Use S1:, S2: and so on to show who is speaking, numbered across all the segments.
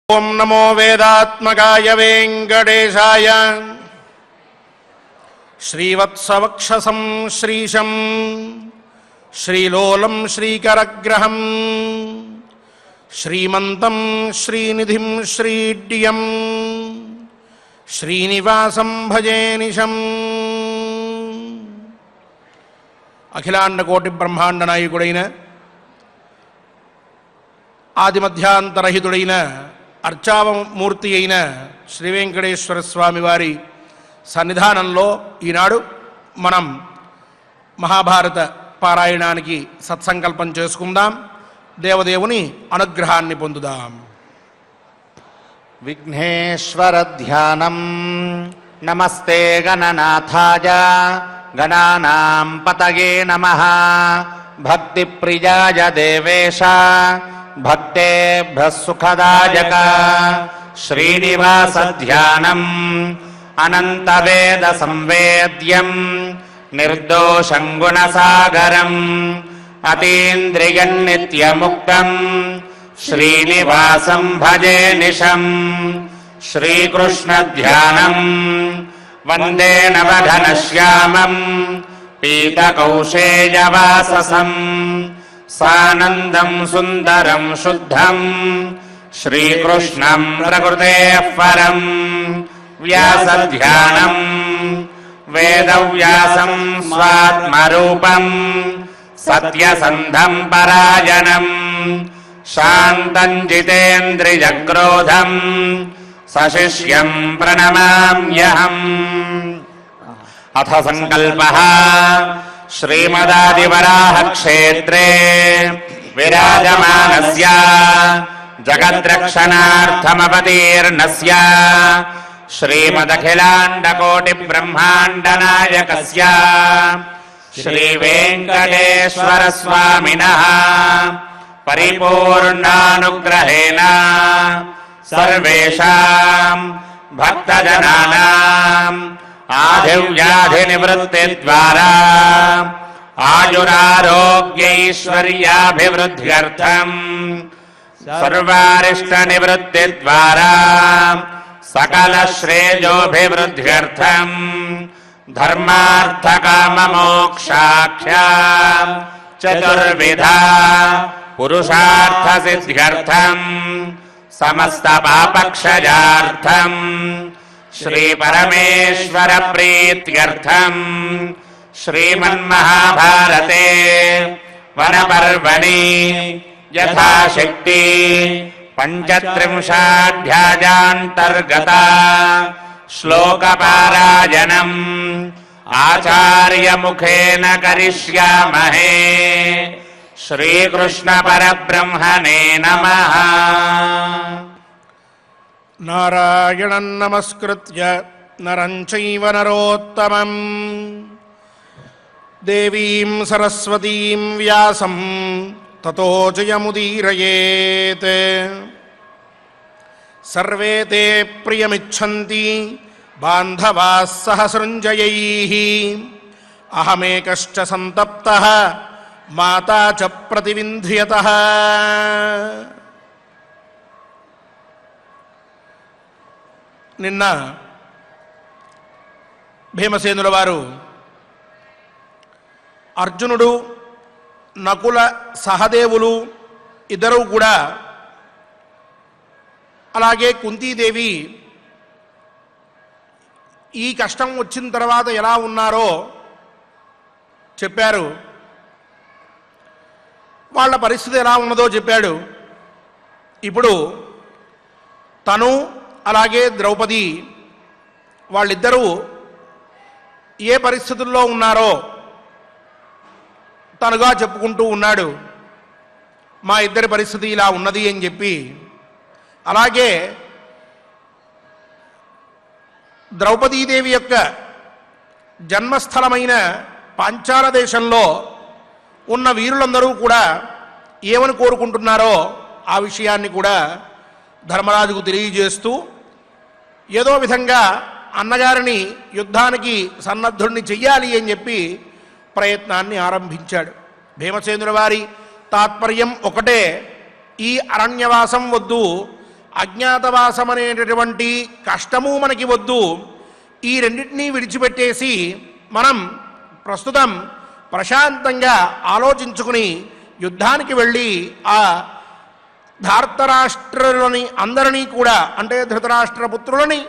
S1: ఓం నమో వేదాత్మకాయ వెంకటేశాయ శ్రీవత్సవక్షసం శ్రీశం శ్రీలోలం శ్రీకరగ్రహం శ్రీమంతం శ్రీనిధిం శ్రీడ్యం శ్రీనివాసం భజే నిశం. అఖిలాండకోటి బ్రహ్మాండ నాయకుడైన ఆదిమధ్యాంతరహితుడైన అర్చావమూర్తి అయిన శ్రీ వెంకటేశ్వర స్వామి వారి సన్నిధానంలో ఈనాడు మనం మహాభారత పారాయణానికి సత్సంకల్పం చేసుకుందాం. దేవదేవుని అనుగ్రహాన్ని పొందుదాం.
S2: విఘ్నేశ్వర ధ్యానం. నమస్తే గణనాథాయ గణానాం పతయే నమః. భక్తి ప్రియాయ దేవేశ భక్తేభ్యః సుఖదాయక. శ్రీనివాస ధ్యానం అనంత వేద సంవేద్యం నిర్దోషం గుణసాగరం అతీంద్రియం నిత్యముక్తం శ్రీనివాసం భజే నిశం. శ్రీకృష్ణ ధ్యానం వందే నవఘనశ్యామం పీతకౌశేయవాససం సానందం సుందరం శుద్ధం శ్రీకృష్ణం ప్రకృతేః పరం. వ్యాసధ్యానం వేదవ్యాసం స్వాత్మరూపం సత్యసంధం పరాయణం శాంతం జితేంద్రియక్రోధం సశిష్యం ప్రణమామ్యహం. అథ సంకల్పః. శ్రీమదాదివరాహ క్షేత్రే విరాజమానస్య జగద్రక్షణార్థమవతీర్ణస్య శ్రీమదఖిలాండకోటి బ్రహ్మాండ నాయకస్య శ్రీ వెంకటేశ్వర స్వామినః పరిపూర్ణానుగ్రహేణ సర్వేషాం భక్తజనానాం ఆదివ్యాధి నివృత్తి ద్వారా ఆయురారోగ్యైశ్వర్యాభివృద్ధ్యర్థం సర్వారిష్ట నివృత్తి ద్వారా సకల శ్రేయోభివృద్ధ్యర్థం ధర్మార్థ కామ మోక్షాఖ్య చతుర్విధ పురుషార్థ సిద్ధ్యర్థం సమస్త పాపక్షయార్థం శ్రీ పరమేశ్వర ప్రీత్యర్థం శ్రీమన్మహాభారతే వనపర్వణి యథాశక్తి పంచత్రింశాధ్యాయాంతర్గత శ్లోకపారాయణం ఆచార్యముఖేన కరిష్యామహే. శ్రీకృష్ణ పరబ్రహ్మణే నమః.
S1: నారాయణం నమస్కృత్య నరం చైవ నరోత్తమం దేవీం సరస్వతీం వ్యాసం తతో జయముదీరయేత్. సర్వే తే ప్రియమిచ్చంతి బాంధవాః సహ సృంజయైః. అహమేకశ్చ సంతప్తః మాతా చ ప్రతివింధ్యతః. నిన్న భీమసేనుల వారు అర్జునుడు, నకుల, సహదేవులు ఇద్దరూ కూడా అలాగే కుంతీదేవి ఈ కష్టం వచ్చిన తర్వాత ఎలా ఉన్నారో చెప్పారు. వాళ్ళ పరిస్థితి ఎలా ఉన్నదో చెప్పాడు. ఇప్పుడు తను అలాగే ద్రౌపది వాళ్ళిద్దరూ ఏ పరిస్థితుల్లో ఉన్నారో తనుగా చెప్పుకుంటూ ఉన్నాడు. మా ఇద్దరి పరిస్థితి ఇలా ఉన్నది అని చెప్పి. అలాగే ద్రౌపదీదేవి యొక్క జన్మస్థలమైన పాంచాల దేశంలో ఉన్న వీరులందరూ కూడా ఏమని కోరుకుంటున్నారో ఆ విషయాన్ని కూడా ధర్మరాజుకు తెలియజేస్తూ ఏదో విధంగా అన్నగారిని యుద్ధానికి సన్నద్ధుణ్ణి చెయ్యాలి అని చెప్పి ప్రయత్నాన్ని ఆరంభించాడు. భీమసేనుల వారి తాత్పర్యం ఒకటే, ఈ అరణ్యవాసం వద్దు, అజ్ఞాతవాసం అనేటటువంటి కష్టము మనకి వద్దు, ఈ రెండింటినీ విడిచిపెట్టేసి మనం ప్రస్తుతం ప్రశాంతంగా ఆలోచించుకుని యుద్ధానికి వెళ్ళి ఆ ధార్తరాష్ట్రులని అందరినీ కూడా, అంటే ధృతరాష్ట్రపుత్రులని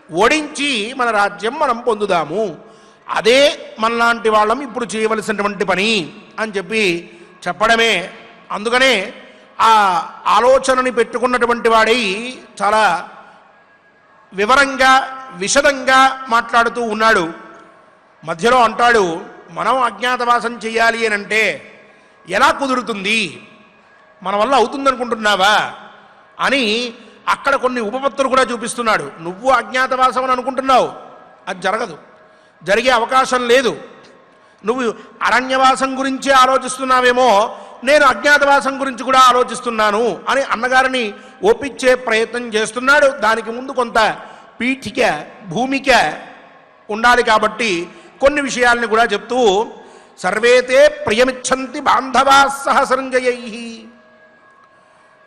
S1: ఓడించి మన రాజ్యం మనం పొందుదాము, అదే మనలాంటి వాళ్ళం ఇప్పుడు చేయవలసినటువంటి పని అని చెప్పి చెప్పడమే. అందుకనే ఆ ఆలోచనని పెట్టుకున్నటువంటి వాడై చాలా వివరంగా విశదంగా మాట్లాడుతూ ఉన్నాడు. మధ్యలో అంటాడు, మనం అజ్ఞాతవాసం చేయాలి అని అంటే ఎలా కుదురుతుంది, మన వల్ల అవుతుందనుకుంటున్నావా అని అక్కడ కొన్ని ఉపపత్తులు కూడా చూపిస్తున్నాడు. నువ్వు అజ్ఞాతవాసం అని అనుకుంటున్నావు, అది జరగదు, జరిగే అవకాశం లేదు. నువ్వు అరణ్యవాసం గురించి ఆలోచిస్తున్నావేమో, నేను అజ్ఞాతవాసం గురించి కూడా ఆలోచిస్తున్నాను అని అన్నగారిని ఒప్పించే ప్రయత్నం చేస్తున్నాడు. దానికి ముందు కొంత పీఠిక భూమిక ఉండాలి కాబట్టి కొన్ని విషయాల్ని కూడా చెప్తూ, సర్వేతే ప్రియమిచ్చంతి బాంధవా సహ సంజయై,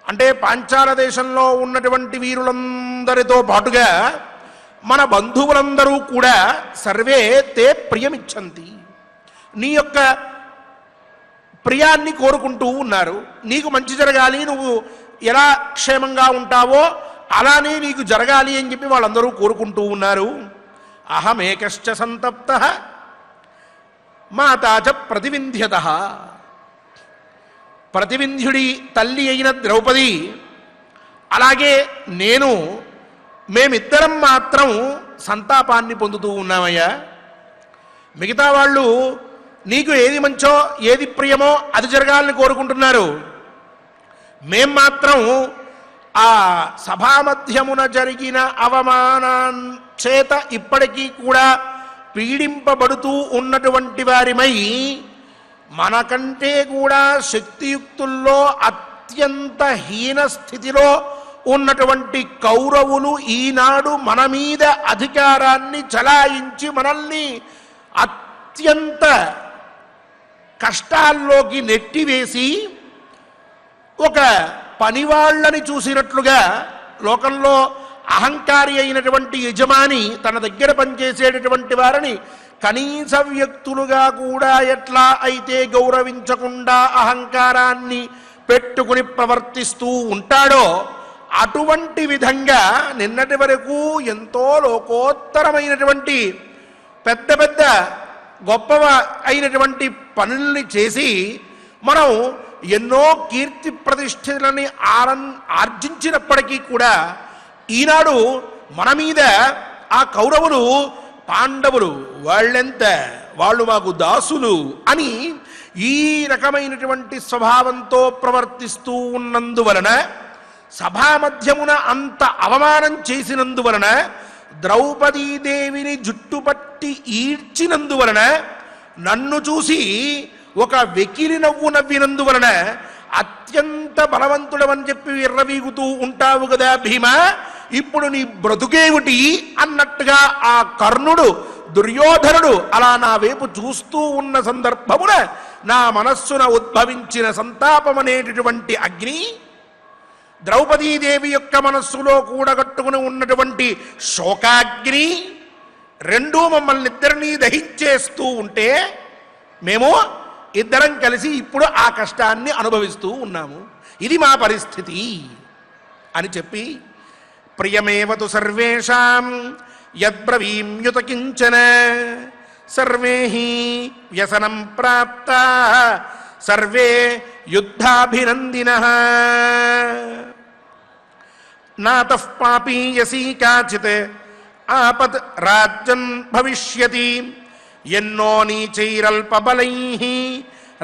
S1: అంటే పాంచాల దేశంలో ఉన్నటువంటి వీరులందరితో పాటుగా మన బంధువులందరూ కూడా సర్వే తే ప్రియమిచ్చంతి, నీ యొక్క ప్రియాన్ని కోరుకుంటూ ఉన్నారు. నీకు మంచి జరగాలి, నువ్వు ఎలా క్షేమంగా ఉంటావో అలానే నీకు జరగాలి అని చెప్పి వాళ్ళందరూ కోరుకుంటూ ఉన్నారు. అహమేకశ్చ సంతప్తః మాతా చ ప్రతివింధ్యతః, ప్రతివింధ్యుడి తల్లి అయిన ద్రౌపది, అలాగే నేను, మేమిద్దరం మాత్రం సంతాపాన్ని పొందుతూ ఉన్నామయ్యా. మిగతా వాళ్ళు నీకు ఏది మంచో ఏది ప్రియమో అది జరగాలని కోరుకుంటున్నారు. మేం మాత్రం ఆ సభామధ్యమున జరిగిన అవమానం చేత ఇప్పటికీ కూడా పీడింపబడుతూ ఉన్నటువంటి వారిమై, మనకంటే కూడా శక్తియుక్తుల్లో అత్యంత హీన స్థితిలో ఉన్నటువంటి కౌరవులు ఈనాడు మన మీద అధికారాన్ని చలాయించి మనల్ని అత్యంత కష్టాల్లోకి నెట్టివేసి ఒక పనివాళ్ళని చూసినట్లుగా, లోకంలో అహంకారి అయినటువంటి యజమాని తన దగ్గర పనిచేసేటటువంటి వారిని కనీస వ్యక్తులుగా కూడా ఎట్లా అయితే గౌరవించకుండా అహంకారాన్ని పెట్టుకుని ప్రవర్తిస్తూ ఉంటాడో, అటువంటి విధంగా నిన్నటి వరకు ఎంతో లోకోత్తరమైనటువంటి పెద్ద పెద్ద గొప్ప అయినటువంటి పనుల్ని చేసి మనం ఎన్నో కీర్తి ప్రతిష్టలని ఆర్జించినప్పటికీ కూడా ఈనాడు మన మీద ఆ కౌరవులు, పాండవులు వాళ్ళెంత, వాళ్ళు మాకు దాసులు అని ఈ రకమైనటువంటి స్వభావంతో ప్రవర్తిస్తూ ఉన్నందువలన, సభామధ్యమున అంత అవమానం చేసినందువలన, ద్రౌపదీదేవిని జుట్టుపట్టి ఈడ్చినందువలన, నన్ను చూసి ఒక వెకిలి నవ్వు నవ్వినందువలన అత్యంత బలవంతుడవని చెప్పి విర్రవీగుతూ ఉంటావు కదా భీమా, ఇప్పుడు నీ బ్రతుకేమిటి అన్నట్టుగా ఆ కర్ణుడు, దుర్యోధనుడు అలా నా వైపు చూస్తూ ఉన్న సందర్భమున నా మనస్సున ఉద్భవించిన సంతాపమనేటటువంటి అగ్ని, ద్రౌపదీదేవి యొక్క మనస్సులో కూడగట్టుకుని ఉన్నటువంటి శోకాగ్ని రెండూ మమ్మల్ని ఇద్దరినీ దహించేస్తూ ఉంటే మేము ఇద్దరం కలిసి ఇప్పుడు ఆ కష్టాన్ని అనుభవిస్తూ ఉన్నాము. ఇది మా పరిస్థితి అని చెప్పి, ప్రియమేవతు సర్వేషాం యద్బ్రవీమ్యుత కించన సర్వే హి వ్యసనం ప్రాప్తా సర్వే యుద్ధాభినందినః నాతః పాపీయసీ కాచిత్ ఆపత్ రాజ్యం భవిష్యతి ఎన్నో నీచైరల్పబలైః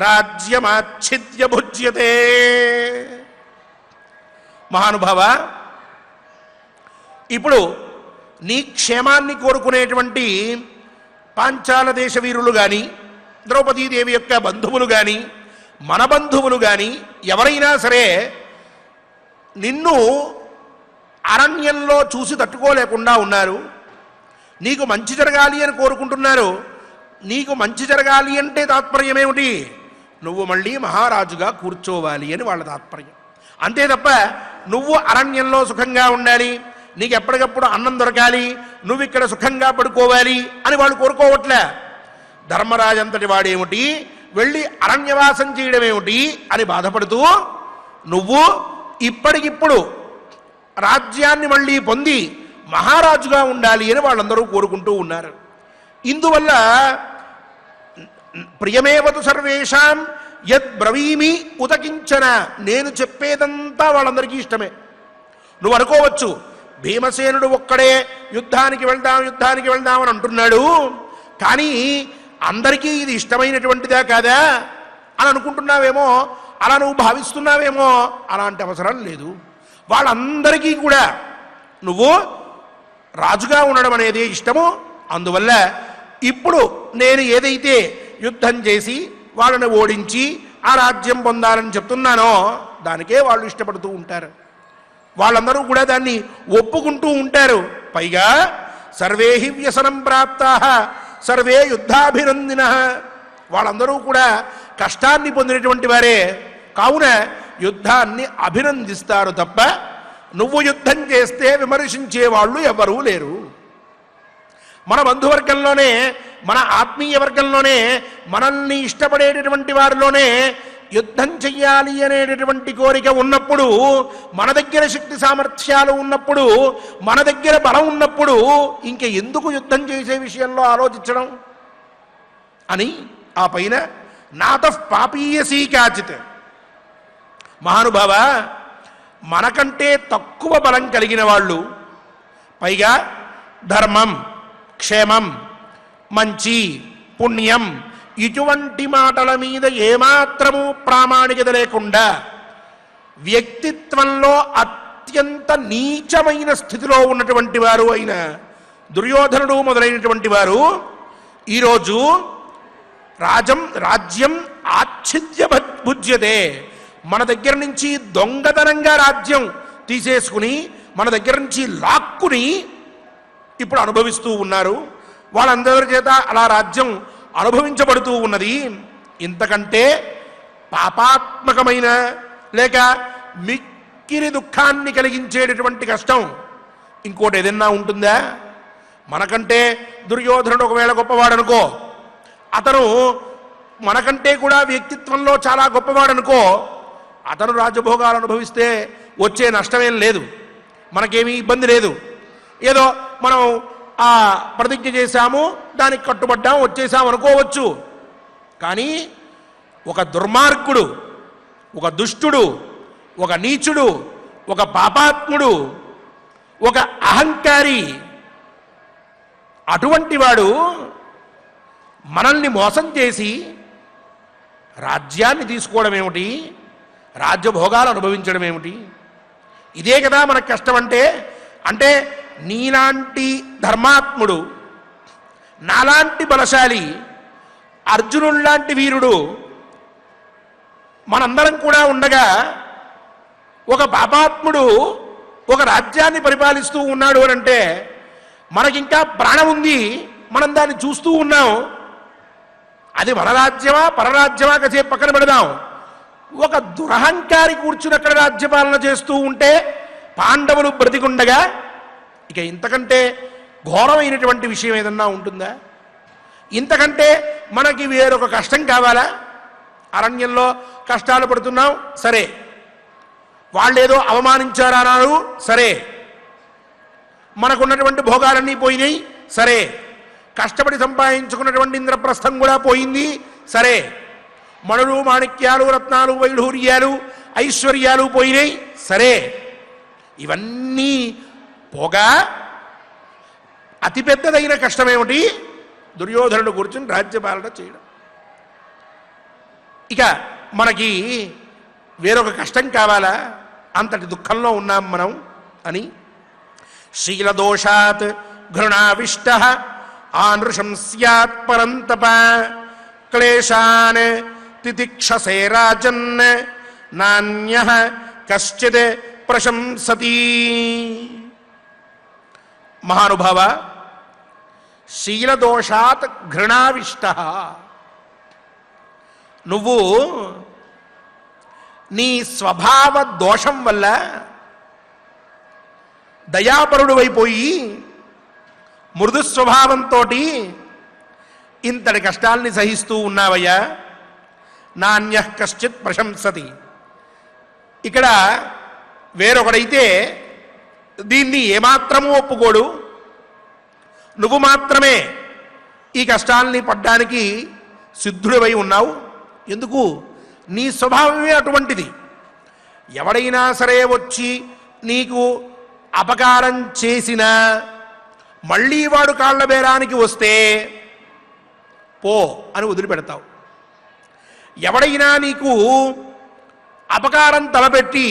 S1: రాజ్యమాచ్ఛిద్య భుజ్యతే. మహానుభావ, ఇప్పుడు నీ క్షేమాన్ని కోరుకునేటువంటి పాంచాల దేశ వీరులు కానీ, ద్రౌపదీదేవి యొక్క బంధువులు కానీ, మన బంధువులు కానీ ఎవరైనా సరే నిన్ను అరణ్యంలో చూసి తట్టుకోలేకుండా ఉన్నారు. నీకు మంచి జరగాలి అని కోరుకుంటున్నారు. నీకు మంచి జరగాలి అంటే తాత్పర్యం ఏమిటి? నువ్వు మళ్ళీ మహారాజుగా కూర్చోవాలి అని వాళ్ళ తాత్పర్యం. అంతే తప్ప నువ్వు అరణ్యంలో సుఖంగా ఉండాలి, నీకు ఎప్పటికప్పుడు అన్నం దొరకాలి, నువ్వు ఇక్కడ సుఖంగా పడుకోవాలి అని వాళ్ళు కోరుకోవట్లే. ధర్మరాజు అంతటి వాడేమిటి, వెళ్ళి అరణ్యవాసం చేయడం ఏమిటి అని బాధపడుతూ నువ్వు ఇప్పటికిప్పుడు రాజ్యాన్ని మళ్ళీ పొంది మహారాజుగా ఉండాలి అని వాళ్ళందరూ కోరుకుంటూ ఉన్నారు. ఇందువల్ల ప్రియమేవతు సర్వేషాం యద్ బ్రవీమి ఉతకించన, నేను చెప్పేదంతా వాళ్ళందరికీ ఇష్టమే. నువ్వు అనుకోవచ్చు భీమసేనుడు ఒక్కడే యుద్ధానికి వెళ్దాం అని అంటున్నాడు, కానీ అందరికీ ఇది ఇష్టమైనటువంటిదా కాదా అని అనుకుంటున్నావేమో, అలా నువ్వు భావిస్తున్నావేమో. అలాంటి అవసరం లేదు. వాళ్ళందరికీ కూడా నువ్వు రాజుగా ఉండడం అనేది ఇష్టము. అందువల్ల ఇప్పుడు నేను ఏదైతే యుద్ధం చేసి వాళ్ళని ఓడించి ఆ రాజ్యం పొందాలని చెప్తున్నానో దానికే వాళ్ళు ఇష్టపడుతూ ఉంటారు. వాళ్ళందరూ కూడా దాన్ని ఒప్పుకుంటూ ఉంటారు. పైగా సర్వే హి వ్యసనం ప్రాప్తాః సర్వే యుద్ధాభినందినః, వాళ్ళందరూ కూడా కష్టాన్ని పొందినటువంటి వారే. కావున యుద్ధాన్ని అభినందిస్తారు తప్ప నువ్వు యుద్ధం చేస్తే విమర్శించే వాళ్ళు ఎవరూ లేరు. మన బంధువర్గంలోనే, మన ఆత్మీయ వర్గంలోనే, మనల్ని ఇష్టపడేటటువంటి వారిలోనే యుద్ధం చెయ్యాలి అనేటటువంటి కోరిక ఉన్నప్పుడు, మన దగ్గర శక్తి సామర్థ్యాలు ఉన్నప్పుడు, మన దగ్గర బలం ఉన్నప్పుడు ఇంక ఎందుకు యుద్ధం చేసే విషయంలో ఆలోచించడం అని ఆ పైన నాతః పాపీయసీ కాచిత్. మహానుభావ, మనకంటే తక్కువ బలం కలిగిన వాళ్ళు, పైగా ధర్మం, క్షేమం, మంచి, పుణ్యం ఇటువంటి మాటల మీద ఏమాత్రము ప్రామాణికత లేకుండా వ్యక్తిత్వంలో అత్యంత నీచమైన స్థితిలో ఉన్నటువంటి వారు అయిన దుర్యోధనుడు మొదలైనటువంటి వారు ఈరోజు రాజ్యం ఆచ్ఛిద్య భుజ్యతే, మన దగ్గర నుంచి దొంగతనంగా రాజ్యం తీసేసుకుని మన దగ్గర నుంచి లాక్కుని ఇప్పుడు అనుభవిస్తూ ఉన్నారు. వాళ్ళందరి చేత అలా రాజ్యం అనుభవించబడుతూ ఉన్నది. ఇంతకంటే పాపాత్మకమైన లేక మిక్కిలి దుఃఖాన్ని కలిగించేటటువంటి కష్టం ఇంకోటి ఏదైనా ఉంటుందా? మనకంటే దుర్యోధనుడు ఒకవేళ గొప్పవాడనుకో, అతను మనకంటే కూడా వ్యక్తిత్వంలో చాలా గొప్పవాడనుకో, అతను రాజభోగాలు అనుభవిస్తే వచ్చే నష్టమేం లేదు, మనకేమీ ఇబ్బంది లేదు. ఏదో మనం ఆ ప్రతిజ్ఞ చేశాము, దానికి కట్టుబడ్డాము, వచ్చేసాము అనుకోవచ్చు. కానీ ఒక దుర్మార్గుడు, ఒక దుష్టుడు, ఒక నీచుడు, ఒక పాపాత్ముడు, ఒక అహంకారి, అటువంటి వాడు మనల్ని మోసం చేసి రాజ్యాన్ని తీసుకోవడం ఏమిటి, రాజ్యభోగాలు అనుభవించడం ఏమిటి? ఇదే కదా మనకు కష్టం అంటే నీలాంటి ధర్మాత్ముడు, నాలాంటి బలశాలి, అర్జునుల్లాంటి వీరుడు మనందరం కూడా ఉండగా ఒక పాపాత్ముడు ఒక రాజ్యాన్ని పరిపాలిస్తూ ఉన్నాడు అని అంటే మనకింకా ప్రాణం ఉంది, మనం దాన్ని చూస్తూ ఉన్నాం. అది మన రాజ్యమా పరరాజ్యమా కాసేపు పక్కన పెడదాం. ఒక దురహంకారి కూర్చుని అక్కడ రాజ్యపాలన చేస్తూ ఉంటే పాండవులు బ్రతికుండగా ఇక ఇంతకంటే ఘోరమైనటువంటి విషయం ఏదన్నా ఉంటుందా? ఇంతకంటే మనకి వేరొక కష్టం కావాలా? అరణ్యంలో కష్టాలు పడుతున్నాం, సరే. వాళ్ళేదో అవమానించారన్నారు, సరే. మనకున్నటువంటి భోగాలన్నీ పోయినాయి, సరే. కష్టపడి సంపాదించుకున్నటువంటి ఇంద్రప్రస్థం కూడా పోయింది, సరే. మణులు, మాణిక్యాలు, రత్నాలు, వైఢూర్యాలు, ఐశ్వర్యాలు పోయినాయి, సరే. ఇవన్నీ పోగా అతిపెద్దదైన కష్టమేమిటి? దుర్యోధనుడు కూర్చుని రాజ్యపాలన చేయడం. ఇక మనకి వేరొక కష్టం కావాలా? అంతటి దుఃఖంలో ఉన్నాం మనం అని. శీలదోషాత్ ఘృణావిష్ట ఆనృశంస్యాత్ పరంతప క్లేశాన్ తితిక్షసే రాజన్ నాన్యః కశ్చిద్ ప్రశంసతి. మహానుభావ, శీలదోషాత్ ఘృణావిష్ట, నువ్వు నీ స్వభావ దోషం వల్ల దయాపరుడు అయిపోయి మృదు స్వభావంతో ఇంతటి కష్టాల్ని సహిస్తూ ఉన్నావయ్యా. నాణ్యః కశ్చిత్ ప్రశంసతి. ఇక్కడ వేరొకడైతే దీన్ని ఏమాత్రమూ ఒప్పుకోడు. నువ్వు మాత్రమే ఈ కష్టాల్ని పడ్డానికి సిద్ధుడివై ఉన్నావు. ఎందుకు? నీ స్వభావమే అటువంటిది. ఎవడైనా సరే వచ్చి నీకు అపకారం చేసినా మళ్ళీ వాడు కాళ్ళ బేరానికి వస్తే పో అని వదిలిపెడతావు. ఎవడైనా నీకు అపకారం తలపెట్టి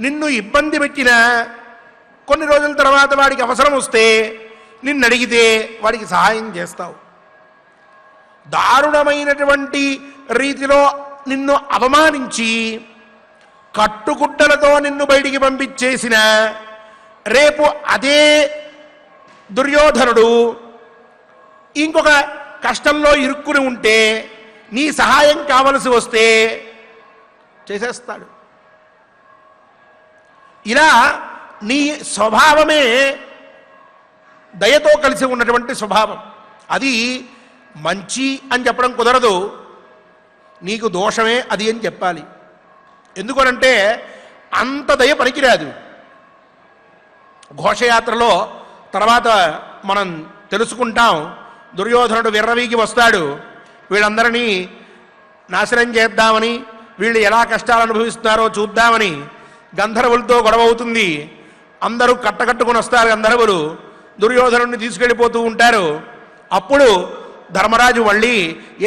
S1: నిన్ను ఇబ్బంది పెట్టినా కొన్ని రోజుల తర్వాత వాడికి అవసరం వస్తే నిన్ను అడిగితే వాడికి సహాయం చేస్తావు. దారుణమైనటువంటి రీతిలో నిన్ను అవమానించి కట్టుకుట్టలతో నిన్ను బయటికి పంపించేసిన రేపు అదే దుర్యోధనుడు ఇంకొక కష్టంలో ఇరుక్కుని ఉంటే నీ సహాయం కావలసి వస్తే చేసేస్తాడు. ఇలా నీ స్వభావమే దయతో కలిసి ఉన్నటువంటి స్వభావం. అది మంచి అని చెప్పడం కుదరదు, నీకు దోషమే అది అని చెప్పాలి. ఎందుకనంటే అంత దయ పనికిరాదు. ఘోషయాత్రలో తర్వాత మనం తెలుసుకుంటాం. దుర్యోధనుడు విర్రవీగి వస్తాడు. వీళ్ళందరినీ నాశనం చేద్దామని, వీళ్ళు ఎలా కష్టాలు అనుభవిస్తున్నారో చూద్దామని గంధర్వులతో గొడవ అవుతుంది. అందరూ కట్టకట్టుకుని వస్తారు. గంధర్వులు దుర్యోధనుడిని తీసుకెళ్ళిపోతూ ఉంటారు. అప్పుడు ధర్మరాజు మళ్ళీ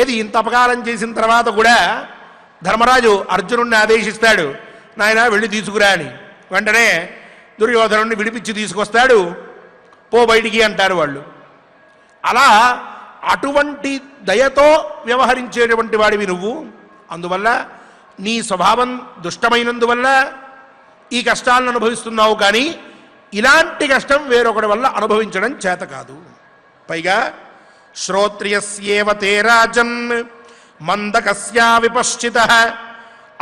S1: ఏది ఇంత అపకారం చేసిన తర్వాత కూడా ధర్మరాజు అర్జునుడిని ఆదేశిస్తాడు, నాయన వెళ్ళి తీసుకురా అని. వెంటనే దుర్యోధనుడిని విడిపించి తీసుకొస్తాడు. పో బయటికి అంటారు వాళ్ళు. అలా అటువంటి దయతో వ్యవహరించేటువంటి వాడివి నువ్వు. అందువల్ల నీ స్వభావం దుష్టమైనందువల్ల ఈ కష్టాలను అనుభవిస్తున్నావు. కానీ ఇలాంటి కష్టం వేరొకటి వల్ల అనుభవించడం చేత కాదు. పైగా శ్రోత్రియస్యేవ తే రాజన్ మందకస్యా విపశ్చితః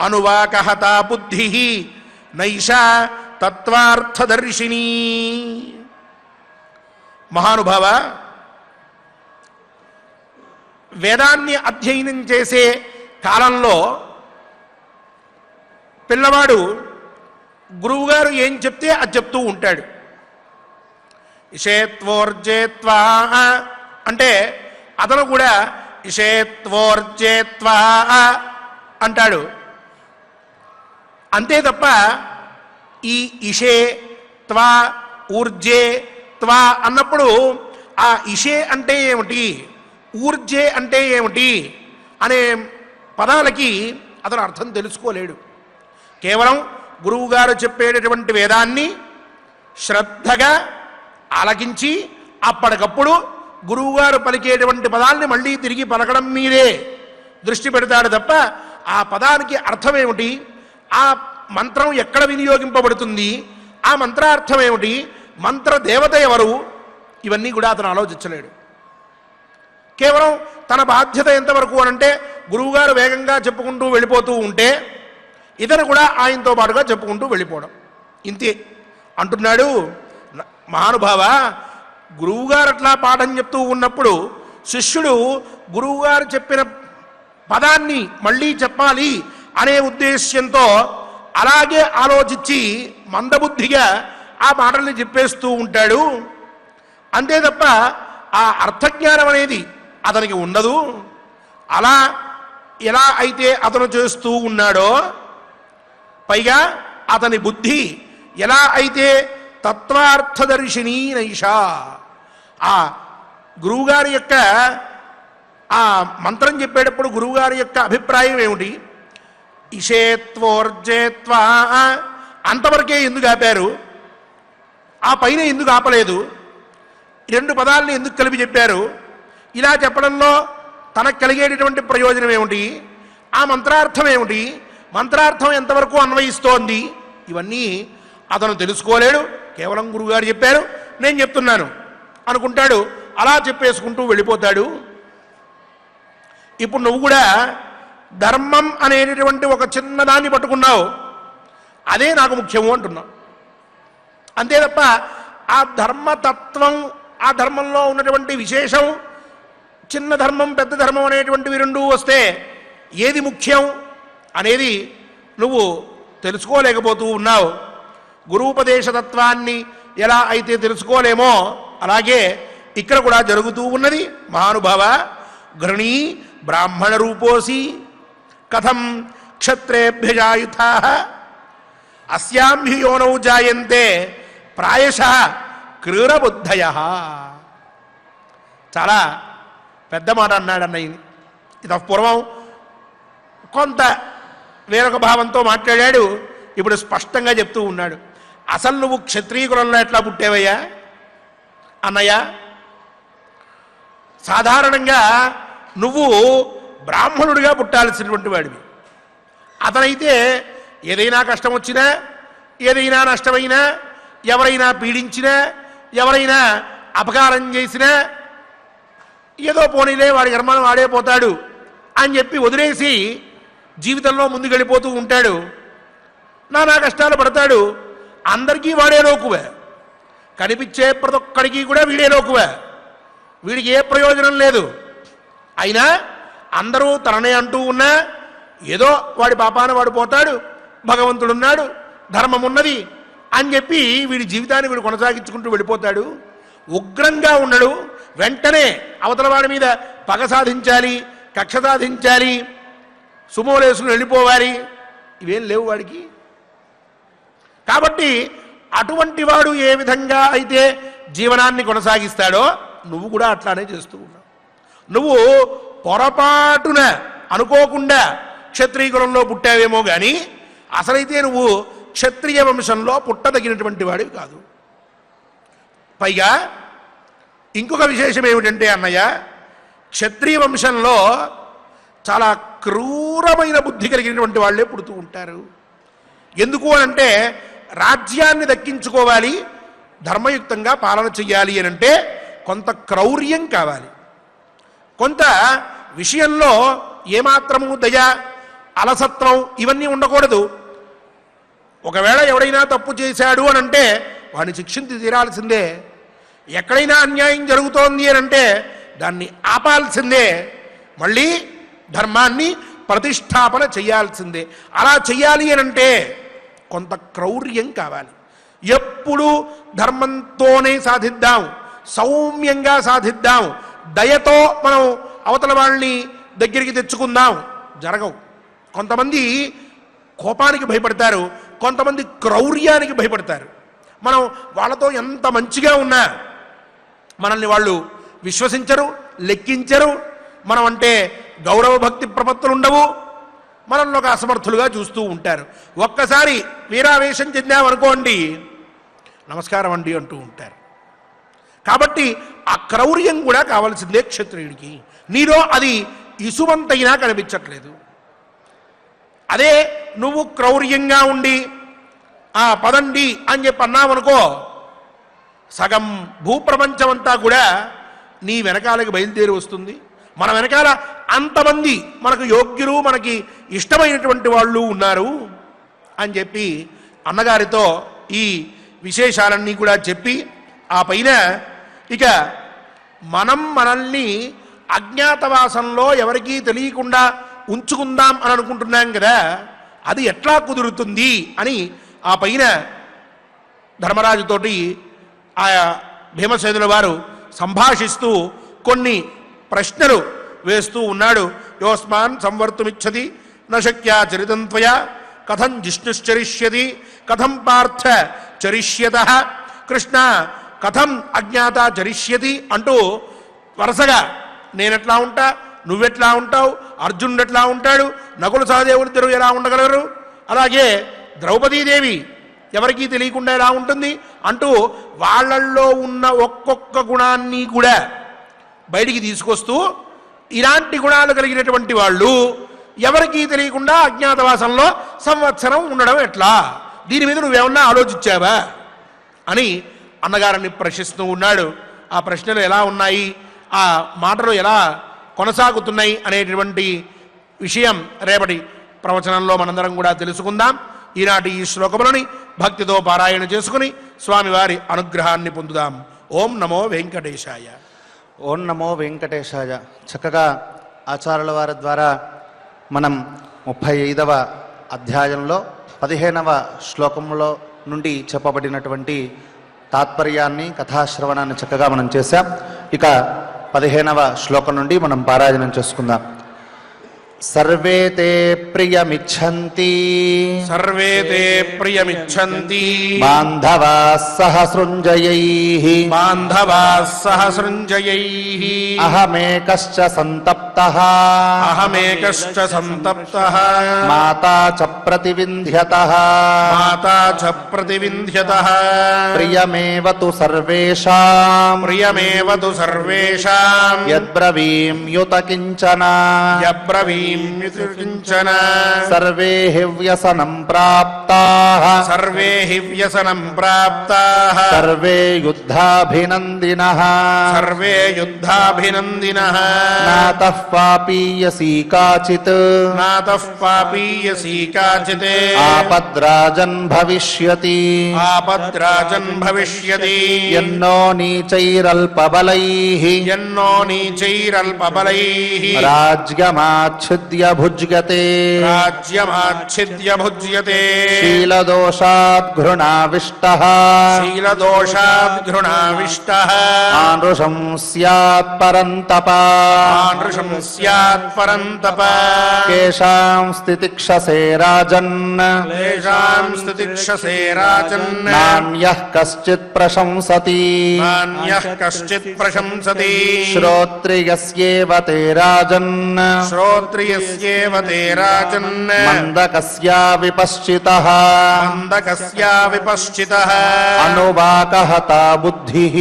S1: అనువాకహతా బుద్ధి నైషా తత్వార్థదర్శిని. మహానుభావ, వేదాన్ని అధ్యయనం చేసే కాలంలో పిల్లవాడు గురువుగారు ఏం చెప్తే అది చెప్తూ ఉంటాడు. ఇషేత్వోర్జేత్వా అంటే అతను కూడా ఇషేత్వోర్జేత్వా అంటాడు. అంతే తప్ప ఈ ఇషే త్వా ఊర్జే త్వా అన్నప్పుడు ఆ ఇషే అంటే ఏమిటి, ఊర్జే అంటే ఏమిటి అనే పదాలకి అతను అర్థం తెలుసుకోలేడు. కేవలం గురువుగారు చెప్పేటటువంటి వేదాన్ని శ్రద్ధగా ఆలకించి అప్పటికప్పుడు గురువుగారు పలికేటువంటి పదాలని మళ్ళీ తిరిగి పలకడం మీదే దృష్టి పెడతాడు తప్ప ఆ పదానికి అర్థమేమిటి, ఆ మంత్రం ఎక్కడ వినియోగింపబడుతుంది, ఆ మంత్రార్థం ఏమిటి, మంత్ర దేవత ఎవరు, ఇవన్నీ కూడా అతను ఆలోచించలేడు. కేవలం తన బాధ్యత ఎంతవరకు అనంటే గురువుగారు వేగంగా చెప్పుకుంటూ వెళ్ళిపోతూ ఉంటే ఇతను కూడా ఆయనతో పాటుగా చెప్పుకుంటూ వెళ్ళిపోవడం, ఇంతే అంటున్నాడు. మహానుభావ, గురువుగారు అట్లా పాఠం చెప్తూ ఉన్నప్పుడు శిష్యుడు గురువుగారు చెప్పిన పదాన్ని మళ్ళీ చెప్పాలి అనే ఉద్దేశ్యంతో అలాగే ఆలోచించి మందబుద్ధిగా ఆ మాటల్ని చెప్పేస్తూ ఉంటాడు. అంతే తప్ప ఆ అర్థజ్ఞానం అనేది అతనికి ఉండదు. అలా ఎలా అయితే అతను చేస్తూ ఉన్నాడో, పైగా అతని బుద్ధి ఎలా అయితే తత్వార్థదర్శిని నైషా, ఆ గురువుగారి యొక్క ఆ మంత్రం చెప్పేటప్పుడు గురువుగారి యొక్క అభిప్రాయం ఏమిటి, ఇషేత్వోర్జేత్వా అంతవరకే ఎందుకు ఆపారు, ఆ పైన ఎందుకు ఆపలేదు, రెండు పదాలని ఎందుకు కలిపి చెప్పారు, ఇలా చెప్పడంలో తనకు కలిగేటటువంటి ప్రయోజనం ఏమిటి, ఆ మంత్రార్థం ఏమిటి, మంత్రార్థం ఎంతవరకు అన్వయిస్తోంది, ఇవన్నీ అతను తెలుసుకోలేడు. కేవలం గురువుగారు చెప్పారు, నేను చెప్తున్నాను అనుకుంటాడు. అలా చెప్పేసుకుంటూ వెళ్ళిపోతాడు. ఇప్పుడు నువ్వు కూడా ధర్మం అనేటటువంటి ఒక చిన్నదాన్ని పట్టుకున్నావు, అదే నాకు ముఖ్యము అంటున్నావు. అంతే తప్ప ఆ ధర్మతత్వం, ఆ ధర్మంలో ఉన్నటువంటి విశేషం, చిన్న ధర్మం పెద్ద ధర్మం అనేటువంటివి రెండూ వస్తే ఏది ముఖ్యం అనేది నువ్వు తెలుసుకోలేకపోతూ ఉన్నావు. గురూపదేశతత్వాన్ని ఎలా అయితే తెలుసుకోలేమో అలాగే ఇక్కడ కూడా జరుగుతూ ఉన్నది. మహానుభావ గృణీ బ్రాహ్మణ రూపోసి కథం క్షత్రేభ్యజాయుథా అస్యాం హి యోనౌ జాయంతే ప్రాయశః క్రూరబుద్ధయ. చాలా పెద్ద మాట అన్నాడు అన్నయ్య. ఇది పూర్వం కొంత వేరొక భావంతో మాట్లాడాడు, ఇప్పుడు స్పష్టంగా చెప్తూ ఉన్నాడు. అసలు నువ్వు క్షత్రియ కులంలో ఎట్లా పుట్టేవయ్యా అన్నయ్య? సాధారణంగా నువ్వు బ్రాహ్మణుడిగా పుట్టాల్సినటువంటి వాడివి. అతనైతే ఏదైనా కష్టం వచ్చినా, ఏదైనా నష్టమైనా, ఎవరైనా పీడించినా, ఎవరైనా అపకారం చేసినా ఏదో పోనీలే వాడి కర్మను వాడే పోతాడు అని చెప్పి వదిలేసి జీవితంలో ముందుకెళ్ళిపోతూ ఉంటాడు. నానా కష్టాలు పడతాడు. అందరికీ వాడే లోకువే, కనిపించే ప్రతి ఒక్కడికి కూడా వీడే లోకువే, వీడికి ఏ ప్రయోజనం లేదు. అయినా అందరూ తననే అంటూ ఉన్నా ఏదో వాడి పాపాన వాడు పోతాడు, భగవంతుడున్నాడు, ధర్మం ఉన్నది అని చెప్పి వీడి జీవితాన్ని వీడు కొనసాగించుకుంటూ వెళ్ళిపోతాడు. ఉగ్రంగా ఉండడు, వెంటనే అవతల వాడి మీద పగ సాధించాలి, కక్ష సాధించాలి, సుమోలేసుకుని వెళ్ళిపోవాలి, ఇవేం లేవు వాడికి. కాబట్టి అటువంటి వాడు ఏ విధంగా అయితే జీవనాన్ని కొనసాగిస్తాడో నువ్వు కూడా అట్లానే చేస్తూ ఉన్నావు. నువ్వు పొరపాటున అనుకోకుండా క్షత్రియ కులంలో పుట్టావేమో కానీ అసలైతే నువ్వు క్షత్రియ వంశంలో పుట్టదగినటువంటి వాడివి కాదు. పైగా ఇంకొక విశేషం ఏమిటంటే అన్నయ్య, క్షత్రియ వంశంలో చాలా క్రూరమైన బుద్ధి కలిగినటువంటి వాళ్ళే పుడుతూ ఉంటారు. ఎందుకు అంటే రాజ్యాన్ని దక్కించుకోవాలి, ధర్మయుక్తంగా పాలన చెయ్యాలి అని అంటే కొంత క్రౌర్యం కావాలి. కొంత విషయంలో ఏమాత్రము దయ, అలసత్వం ఇవన్నీ ఉండకూడదు. ఒకవేళ ఎవడైనా తప్పు చేశాడు అని అంటే వాడిని శిక్షించి తీరాల్సిందే. ఎక్కడైనా అన్యాయం జరుగుతోంది అని అంటే దాన్ని ఆపాల్సిందే, మళ్ళీ ధర్మాన్ని ప్రతిష్టాపన చేయాల్సిందే. అలా చెయ్యాలి అని అంటే కొంత క్రౌర్యం కావాలి. ఎప్పుడు ధర్మంతోనే సాధిద్దాం, సౌమ్యంగా సాధిద్దాం, దయతో మనం అవతల వాళ్ళని దగ్గరికి తెచ్చుకుందాం, జరగవు. కొంతమంది కోపానికి భయపడతారు, కొంతమంది క్రౌర్యానికి భయపడతారు. మనం వాళ్ళతో ఎంత మంచిగా ఉన్నా మనల్ని వాళ్ళు విశ్వసించరు, లెక్కించరు. మనం అంటే గౌరవ భక్తి ప్రపత్తులు ఉండవు, మనల్ని ఒక అసమర్థులుగా చూస్తూ ఉంటారు. ఒక్కసారి వీరావేశం చెందామనుకోండి, నమస్కారం అండి అంటూ ఉంటారు. కాబట్టి ఆ క్రౌర్యం కూడా కావాల్సిందే క్షత్రియుడికి. నీలో అది ఇసువంతైనా కనిపించట్లేదు. అదే నువ్వు క్రౌర్యంగా ఉండి పదండి అని చెప్పి అన్నామనుకో, సగం భూప్రపంచమంతా కూడా నీ వెనకాలకి బయలుదేరి వస్తుంది. మన వెనకాల అంతమంది మనకు యోగ్యులు, మనకి ఇష్టమైనటువంటి వాళ్ళు ఉన్నారు అని చెప్పి అన్నగారితో ఈ విశేషాలన్నీ కూడా చెప్పి ఆ పైన ఇక మనల్ని అజ్ఞాతవాసంలో ఎవరికీ తెలియకుండా ఉంచుకుందాం అని అనుకుంటున్నాం కదా, అది ఎట్లా కుదురుతుంది అని ఆ పైన ధర్మరాజుతోటి ఆ భీమసేనుల వారు సంభాషిస్తూ కొన్ని ప్రశ్నలు వేస్తూ ఉన్నాడు. యోస్మాన్ సంవర్తుమిచ్చతి నశక్యా చరితం త్వయా కథం జిష్ణుశ్చరిష్యతి కథం పార్థ చరిష్యతః కృష్ణ కథం అజ్ఞాత చరిష్యతి అంటూ వరుసగా నేనెట్లా ఉంటా, నువ్వెట్లా ఉంటావు, అర్జునుడు ఎట్లా ఉంటాడు, నకుల సహదేవులిద్దరూ ఎలా ఉండగలరు, అలాగే ద్రౌపదీదేవి ఎవరికీ తెలియకుండా ఎలా ఉంటుంది అంటూ వాళ్ళల్లో ఉన్న ఒక్కొక్క గుణాన్ని కూడా బయటికి తీసుకొస్తూ ఇలాంటి గుణాలు కలిగినటువంటి వాళ్ళు ఎవరికీ తెలియకుండా అజ్ఞాతవాసంలో సంవత్సరం ఉండడం ఎట్లా, దీని మీద నువ్వేమన్నా ఆలోచించావా అని అన్నగారిని ప్రశ్నిస్తూ ఉన్నాడు. ఆ ప్రశ్నలు ఎలా ఉన్నాయి, ఆ మాటలు ఎలా కొనసాగుతున్నాయి అనేటువంటి విషయం రేపటి ప్రవచనంలో మనందరం కూడా తెలుసుకుందాం. ఈనాటి ఈ శ్లోకములని భక్తితో పారాయణ చేసుకుని స్వామివారి అనుగ్రహాన్ని పొందుదాం. ఓం నమో వెంకటేశాయ.
S3: ఓం నమో వెంకటేశాయ. చక్కగా ఆచార్యుల వారి ద్వారా మనం 35వ అధ్యాయంలో 15వ శ్లోకంలో నుండి చెప్పబడినటువంటి తాత్పర్యాన్ని కథాశ్రవణాన్ని చక్కగా మనం చేశాం. ఇక 15వ శ్లోకం నుండి మనం పారాయణం చేసుకుందాం. సర్వే తే ప్రియమిచ్చంతి
S1: సర్వే తే ప్రియమిచ్చంతి
S3: బాంధవాః సహ సృంజయైః
S1: బాంధవాః సహ సృంజయైః
S3: అహమేకశ్చ సంతప్తః
S1: అహమేకశ్చ సంతప్తః
S3: మాతా చ ప్రతివింధ్యతః
S1: మాతా చ ప్రతివింధ్యతః
S3: ప్రియమేవ తు సర్వేషాం
S1: ప్రియమేవ తు సర్వేషాం
S3: యద్బ్రవీమ్యుత కించన
S1: యబ్రవీమ్యుతిర్కించన
S3: సర్వే హి వ్యసనం ప్రాప్తాః
S1: సర్వే హి వ్యసనం ప్రాప్తాః
S3: సర్వే యుద్ధాభినందినః
S1: సర్వే యుద్ధాభినందినః
S3: నాతః పాపీయసీ కాచిత్
S1: నాతః పాపీయసీ కాచిత్
S3: ఆపద్రాజన్ భవిష్యతి
S1: ఆపద్రాజన్ భవిష్యతి
S3: యన్నో నీచైరల్పబలైః
S1: యన్నో నీచైరల్పబలైః
S3: రాజ్యమాచ్ఛిద్య భుజ్యతే
S1: రాజ్యమాచ్ఛిద్య భుజ్యతే
S3: శీలదోషాద్ ఘృణావిష్టః
S1: శీలదోషాద్ ఘృణావిష్టః
S3: ఆనృషం స్యాత్ పరంతప
S1: ఆనృషం స్యాత్ పరంతప
S3: కేషాం స్థితిక్షసే రాజన్
S1: క్లేశాం స్థితిక్షసే రాజన్
S3: నాన్యః కశ్చిత్ ప్రశంసతి
S1: నాన్యః కశ్చిత్ ప్రశంసతి
S3: శ్రోత్రియస్యేవ తే రాజన్
S1: శ్రోత్రియస్యేవ తే రాజన్
S3: మందకస్యా విపశ్చితః
S1: మందకస్యా విపశ్చితః
S3: అనువాకహతా బుద్ధిః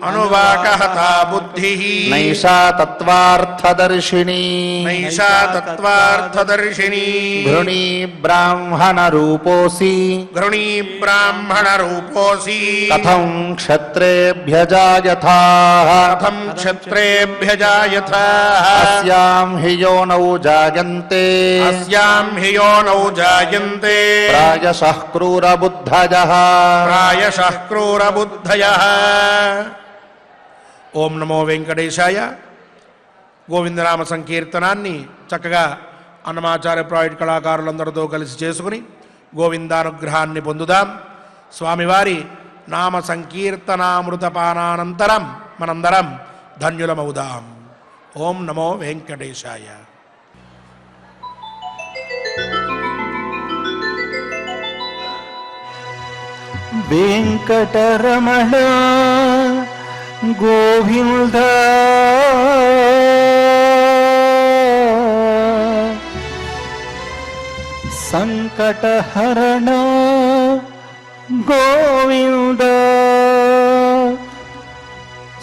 S1: అనువాకహతా బుద్ధిః
S3: నైషా తత్వార్థదర్శిని
S1: నైషా తత్వార్థదర్శిని
S3: ఘృణీ బ్రాహ్మణ రూపోసి
S1: గృణీ బ్రాహ్మణ రూపోసి
S3: కథం క్షత్రేభ్యజాయథాః
S1: కథం క్షత్రేభ్యజాయథ
S3: అస్యాం హి యోనౌ జాయంతే
S1: అస్యాం హి యోనౌ జాయంతే
S3: ప్రాయశః క్రూరబుద్ధయః
S1: ప్రాయశః క్రూరబుద్ధయః. ఓం నమో వెంకటేశాయ. గోవిందనామ సంకీర్తనాన్ని చక్కగా అన్నమాచార్య ప్రాజెక్ట్ కళాకారులందరితో కలిసి చేసుకుని గోవిందానుగ్రహాన్ని పొందుదాం. స్వామివారి నామ సంకీర్తనామృతపానానంతరం మనందరం ధన్యులమవుదాం. ఓం నమో వెంకటేశాయ.
S4: వెంకటరమణ గోవింద సంకటహరణ గోవింద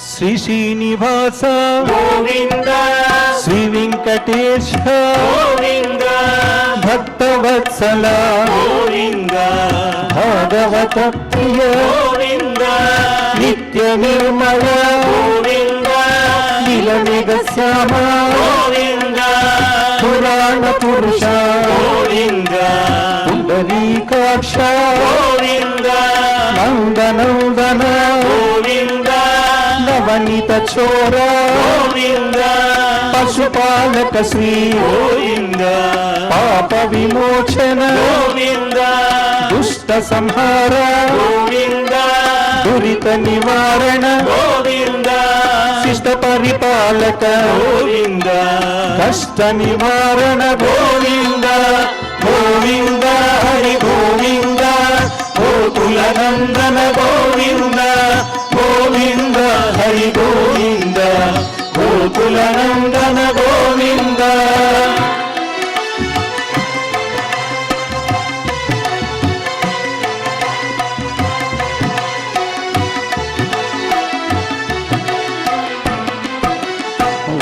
S4: శ్రీ శ్రీనివాస
S2: గోవింద
S4: శ్రీ వెంకటేశ
S2: గోవింద
S4: భక్తవత్సల
S2: గోవింద
S4: భాగవత ప్రియ
S2: గోవింద
S4: నిత్య నిర్మల
S2: గోవింద
S4: నీలమేఘ శ్యామ
S2: గోవింద
S4: పురాణ పురుష
S2: గోవింద
S4: పుండరీకాక్ష
S2: గోవింద
S4: నందనందన
S2: గోవింద
S4: నవనీత చోర
S2: గోవింద
S4: పశుపాలక శ్రీ
S2: గోవింద
S4: పాప విమోచన
S2: గోవింద
S4: దుష్ట సంహార
S2: గోవింద
S4: దురిత నివారణ
S2: గోవింద
S4: శిష్ట పరిపాలక
S2: గోవింద
S4: కష్ట నివారణ గోవింద గోవింద హరి గోవింద గోకుల నందన గోవింద గోవింద హరి గోవింద గోకుల నందన గోవింద.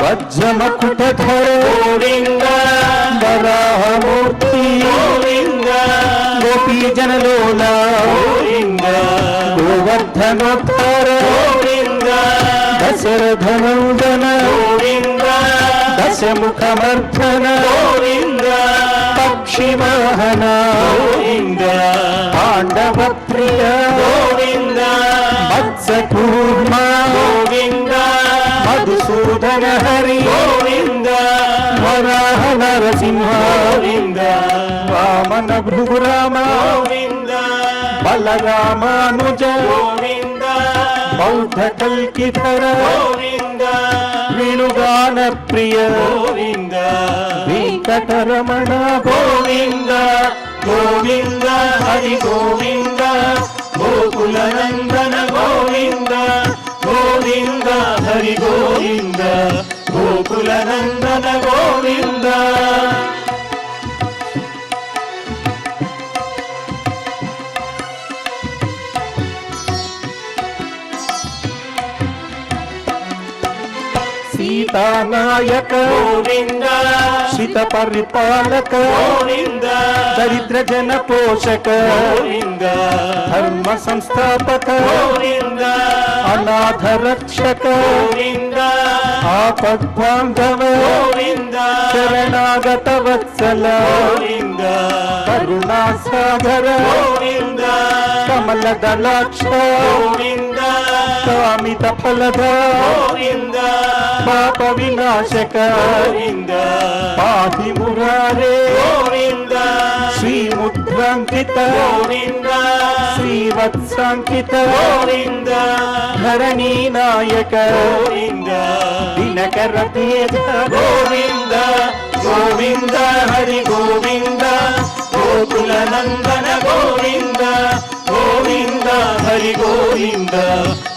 S4: వజ్రమకుటధర
S2: గోవింద
S4: వరాహమూర్తి
S2: గోవింద
S4: గోపీ జనలోన
S2: గోవింద
S4: గోవర్ధనోత్తర
S2: గోవింద
S4: దశరథనందన
S2: గోవింద
S4: దశముఖమర్ధన
S2: గోవింద
S4: పక్షివాహన
S2: గోవింద
S4: పాండవ ప్రియ
S2: గోవింద
S4: వామన భృగురామ
S2: గోవింద
S4: బలరామానుజ
S2: గోవింద
S4: బౌద్ధ కల్కిధర
S2: గోవింద
S4: వేణుగాన ప్రియ
S2: గోవింద
S4: వెంకటరమణ
S2: గోవింద గోవింద హరి గోవింద గోకుల నందన గోవింద గోవింద హరి గోవింద గోకుల నందన గోవింద
S4: సీతానాయక
S2: గోవింద
S4: శిత పరిపాలక
S2: గోవింద
S4: దరిద్ర జన పోషక
S2: గోవింద
S4: ధర్మ సంస్థాపక
S2: గోవింద
S4: అనాథ రక్షక
S2: గోవింద
S4: ఆపద్బాంధవ
S2: గోవింద
S4: శరణాగత వత్సల
S2: గోవింద
S4: కరుణా సాగర
S2: గోవింద
S4: కమల దళాక్ష
S2: గోవింద
S4: కామిత ఫలద
S2: గోవింద
S4: పాప వినాశక
S2: గోవింద
S4: పాహి మురారే
S2: గోవింద
S4: శ్రీముద్రాంకిత
S2: గోవింద
S4: శ్రీవత్సాంకిత
S2: గోవింద
S4: ధరణీ నాయక
S2: గోవింద
S4: దినకర తేజ
S2: గోవింద గోవింద హరి గోవింద గోకుల నందన గోవింద గోవింద హరి గోవింద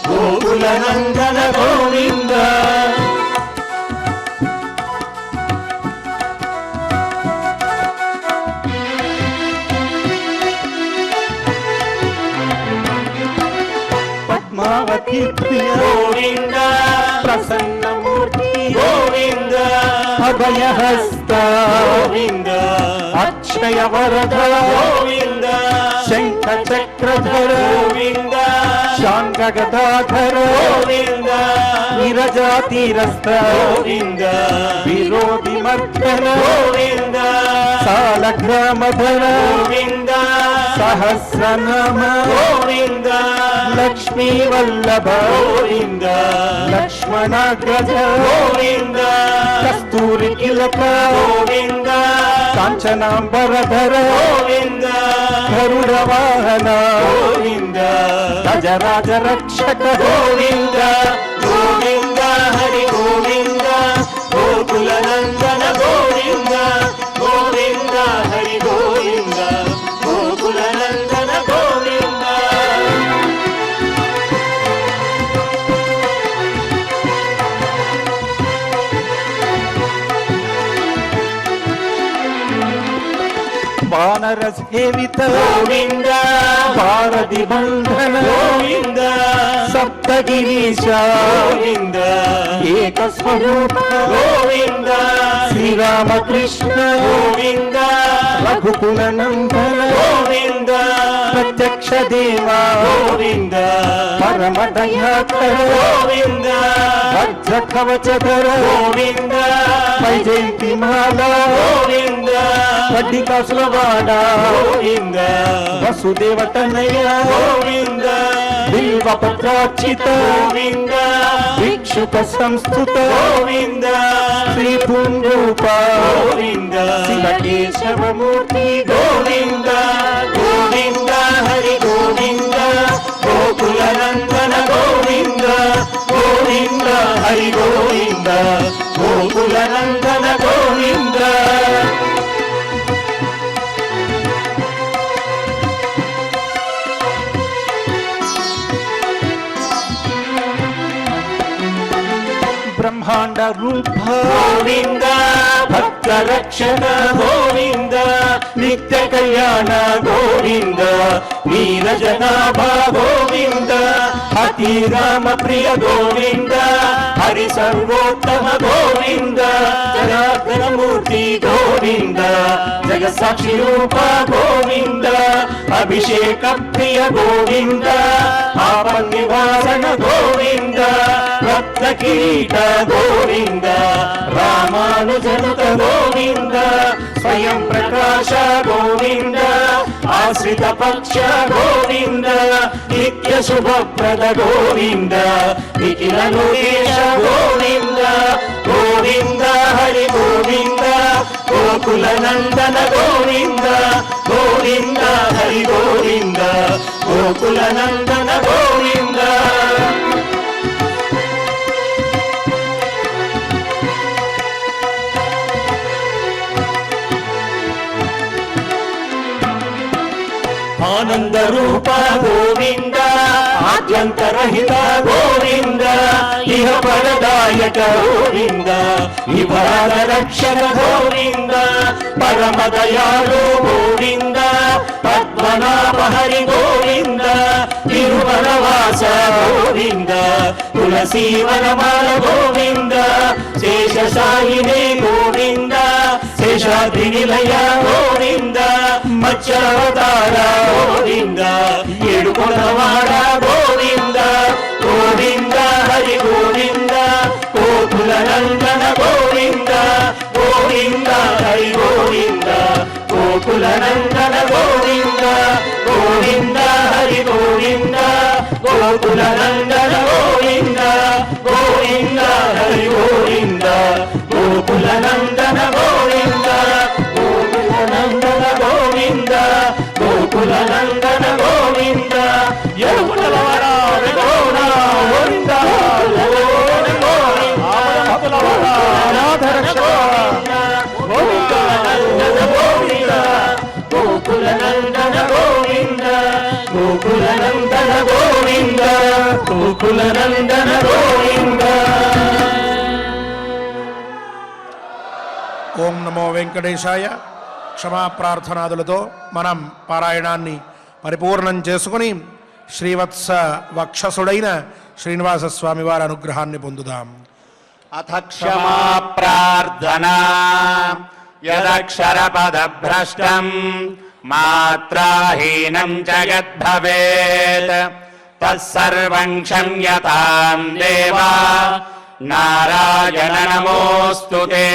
S2: గోకుల నందన గోవింద
S4: పద్మావతి ప్రియ
S2: గోవింద
S4: ప్రసన్నమూర్తి
S2: గోవింద
S4: అభయహస్త
S2: గోవింద
S4: అక్షయ వరద
S2: గోవింద
S4: శంఖ చక్రధర
S2: గోవింద
S4: శాంగ గదాధర
S2: గోవింద
S4: విరజాతిరస్త
S2: గోవింద
S4: విరోధి మర్దన
S2: గోవింద
S4: సాలగ్రామధర
S2: గోవింద
S4: సహస్రనామ
S2: గోవింద
S4: లక్ష్మీ వల్లభ
S2: గోవింద
S4: లక్ష్మణాగ్రజ
S2: గోవింద
S4: కస్తూరి కిలక
S2: గోవింద
S4: కాంచనాంబరధర
S2: గోవింద
S4: గరుడ వాహన
S2: గోవింద
S4: గజరాజ రక్షక
S2: గోవింద గోవింద హరి గోవింద గోకుల నందన గోవింద గోవింద హరి గోవింద గోకుల నందన గోవింద
S4: వానర సేవిత
S2: గోవింద
S4: భారతి బంధన
S2: గోవింద
S4: సప్తగిరీశ
S2: గోవింద
S4: ఏక స్వరూప
S2: గోవింద
S4: శ్రీరామకృష్ణ
S2: గోవింద
S4: రఘుకుల నందన
S2: గోవింద
S4: ప్రత్యక్ష దేవ
S2: గోవింద
S4: పరమ దయాకర
S2: గోవింద
S4: వజ్ర కవచధర
S2: గోవింద
S4: వైజయంతి మాల
S2: గోవింద
S4: వడ్డీ కాసుల వాడ
S2: గోవింద
S4: వసుదేవ తనయ
S2: గోవింద
S4: బిల్వ పత్రార్చిత
S2: గోవింద
S4: భిక్షుక సంస్థుత
S2: గోవింద
S4: శ్రీ పుంరూప
S2: గోవింద
S4: శివకేశవమూర్తి
S2: గోవింద గోవింద హరి గోవింద గోకుల నందన గోవింద గోవింద హరి గోవింద గోకుల నందన గోవింద
S4: బ్రహ్మాండ రూప
S2: గోవింద భక్త రక్షణ గోవింద నిత్య కళ్యాణ గోవింద వీర జనాభ గోవింద అతి రామ ప్రియ గోవింద హరి సర్వోత్తమ గోవింద జనార్దన మూర్తి గోవింద జగసాక్షి రూప గోవింద అభిషేక ప్రియ గోవింద ఆప నివారణ గోవింద రత్న కిరీట గోవింద రామానుజనుత గోవింద స్వయం ప్రకాశ గోవింద ఆశ్రిత పక్ష గోవింద నిత్య శుభప్రద గోవింద నిఖిల లోకేశ గోవింద గోవింద హరి గోవింద గోకుల నందన గోవింద గోవింద హరి గోవింద గోకుల నందన గోవింద ఆనంద రూప గోవింద ఆద్యంతరహిత గోవింద ఇహ పరదాయక గోవింద విభాగ రక్షక గోవింద పరమ దయాళు గోవింద పద్మనాభ హరి గోవింద తిరుమలవాస గోవింద తులసీవనమాల గోవింద శేషసాయినే గోవింద శేషాద్రి నిలయ గోవింద మత్స్యావతార గోవింద ఏడుకొండవాడ గోవింద గోవింద హరి గోవింద గోకుల నందన గోవింద గోవింద హరి గోవింద గోకుల నందన గోవింద గోవింద హరి గోవింద గోకుల నందన గోవింద గోవింద హరి గోవింద గోకుల నందన గోవింద గోకుల నందన గోవింద గోకుల నందన గోవింద యమునలవర గోవింద గోవింద గోకుల నందన గోవింద గోకుల నందన గోవింద గోకుల నందన గోవింద.
S1: ఓం నమో వెంకటేశాయ. క్షమా ప్రార్థనాదులతో మనం పారాయణాన్ని పరిపూర్ణం చేసుకుని శ్రీవత్స వక్షసుడైన శ్రీనివాసస్వామి వారి అనుగ్రహాన్ని పొందుదాం.
S3: అథ క్షమా ప్రార్థనా యదక్షరపదభ్రష్టం మాత్రాహీనం జగద్భవేత్ తత్సర్వం క్షమ్యతాం దేవా నారాయణ నమోస్తుతే.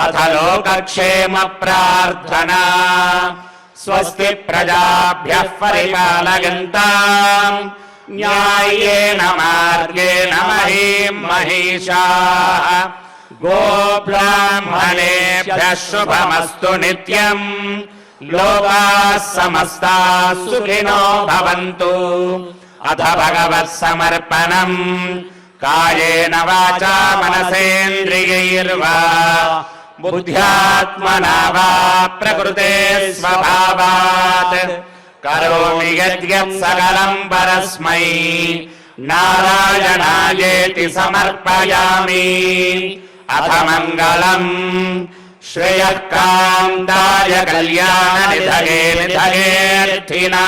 S3: అథ లోకక్షేమ ప్రార్థనా స్వస్తి ప్రజాభ్యః పరిపాలయంతాం న్యాయేన మార్గేణ మహీం మహిషాః గోబ్రాహ్మణేభ్యః శుభమస్తు నిత్యం లోకాః సమస్తాః సుఖినో భవంతు. అథ భగవత్ సమర్పణం కాయేన వాచా మనసేంద్రియైర్వా బుద్ధ్యాత్మనా వా ప్రకృతే స్వభావాత్ కరోమి యద్యత్ సకలం పరస్మై నారాయణాయేతి సమర్పయామి. అథ మంగళం శ్రేయఃకాంతాయ కళ్యాణ నిధయే నిధయేర్థినాం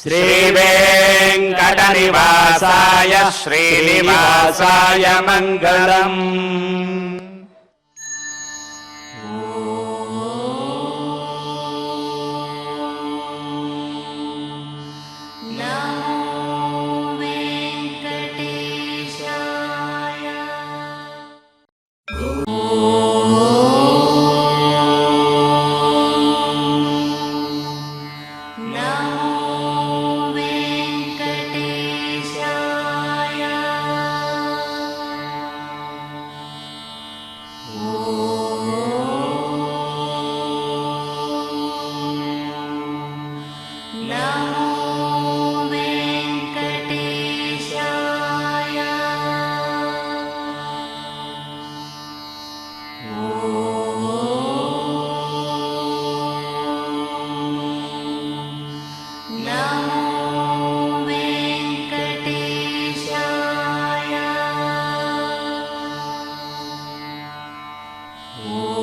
S3: శ్రీవేంకట నివాసాయ శ్రీనివాసాయ మంగళం.
S5: Oh